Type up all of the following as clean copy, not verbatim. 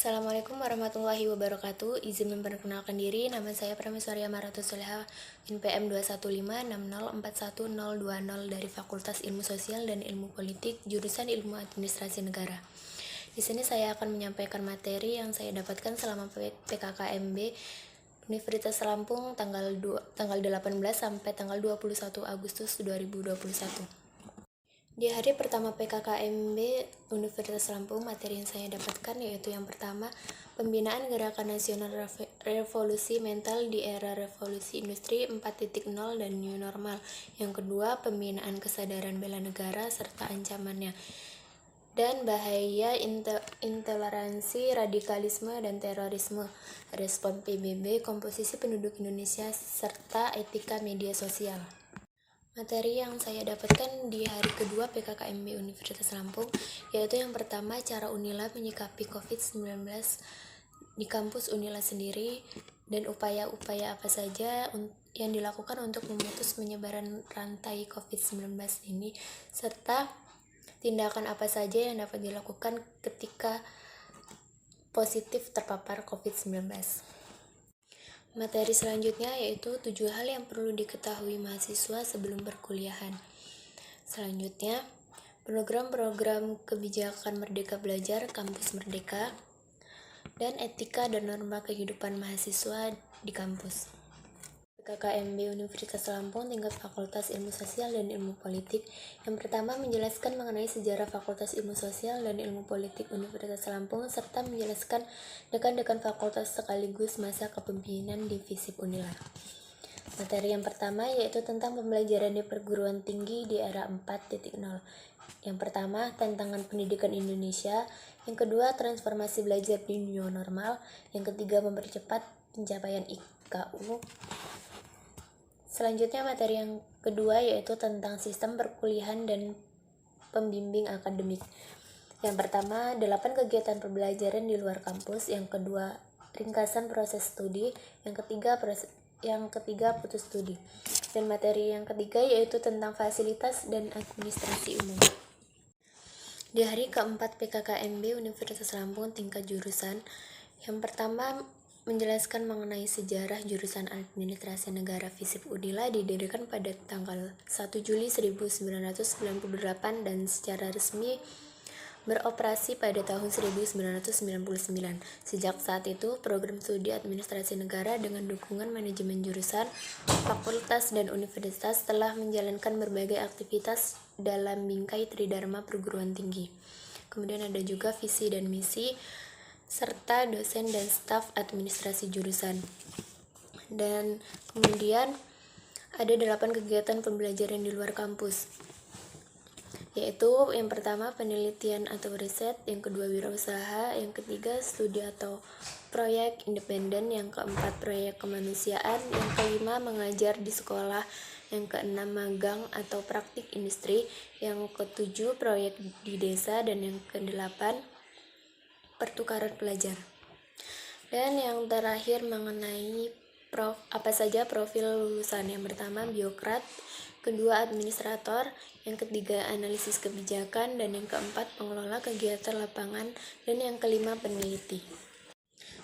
Assalamualaikum warahmatullahi wabarakatuh. Izin memperkenalkan diri, nama saya Prameswaria Maratus Soleha, NPM 215604120 dari Fakultas Ilmu Sosial dan Ilmu Politik, jurusan Ilmu Administrasi Negara. Di sini saya akan menyampaikan materi yang saya dapatkan selama PKKMB Universitas Lampung tanggal 18 sampai tanggal 21 Agustus 2021. Di hari pertama PKKMB Universitas Lampung, materi yang saya dapatkan yaitu yang pertama, pembinaan gerakan nasional revolusi mental di era revolusi industri 4.0 dan new normal. Yang kedua, pembinaan kesadaran bela negara serta ancamannya. Dan bahaya intoleransi, radikalisme, dan terorisme, respon PBB, komposisi penduduk Indonesia, serta etika media sosial. Materi yang saya dapatkan di hari kedua PKKMB Universitas Lampung yaitu yang pertama, cara Unila menyikapi COVID-19 di kampus Unila sendiri dan upaya-upaya apa saja yang dilakukan untuk memutus penyebaran rantai COVID-19 ini, serta tindakan apa saja yang dapat dilakukan ketika positif terpapar COVID-19. Materi selanjutnya yaitu 7 hal yang perlu diketahui mahasiswa sebelum perkuliahan. Selanjutnya, program-program kebijakan Merdeka Belajar, Kampus Merdeka, dan etika dan norma kehidupan mahasiswa di kampus. PKKMB Universitas Lampung tingkat Fakultas Ilmu Sosial dan Ilmu Politik. Yang pertama, menjelaskan mengenai sejarah Fakultas Ilmu Sosial dan Ilmu Politik Universitas Lampung serta menjelaskan dekan-dekan fakultas sekaligus masa kepemimpinan di FISIP Unila. Materi yang pertama yaitu tentang pembelajaran di perguruan tinggi di era 4.0. Yang pertama, tantangan pendidikan Indonesia. Yang kedua, transformasi belajar di new normal. Yang ketiga, mempercepat pencapaian IKU. Selanjutnya, materi yang kedua yaitu tentang sistem perkuliahan dan pembimbing akademik. Yang pertama, 8 kegiatan pembelajaran di luar kampus. Yang kedua, ringkasan proses studi. Yang ketiga putus studi. Dan materi yang ketiga yaitu tentang fasilitas dan administrasi umum. Di hari keempat PKKMB Universitas Lampung tingkat jurusan, yang pertama, menjelaskan mengenai sejarah jurusan Administrasi Negara FISIP Unila didirikan pada tanggal 1 Juli 1998 dan secara resmi beroperasi pada tahun 1999. Sejak saat itu, program studi Administrasi Negara dengan dukungan manajemen jurusan, fakultas, dan universitas telah menjalankan berbagai aktivitas dalam bingkai Tridharma perguruan tinggi. Kemudian ada juga visi dan misi, serta dosen dan staf administrasi jurusan. Dan kemudian ada 8 kegiatan pembelajaran di luar kampus, yaitu yang pertama penelitian atau riset, yang kedua wirausaha, yang ketiga studi atau proyek independen, yang keempat proyek kemanusiaan, yang kelima mengajar di sekolah, yang keenam magang atau praktik industri, yang ketujuh proyek di desa, dan yang kedelapan pertukaran pelajar. Dan yang terakhir mengenai apa saja profil lulusan. Yang pertama biokrat, kedua administrator, yang ketiga analisis kebijakan, dan yang keempat pengelola kegiatan lapangan, dan yang kelima peneliti.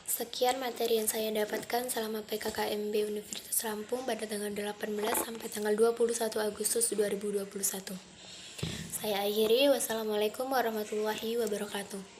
Sekian materi yang saya dapatkan selama PKKMB Universitas Lampung pada tanggal 18 sampai tanggal 21 Agustus 2021. Saya akhiri, wassalamualaikum warahmatullahi wabarakatuh.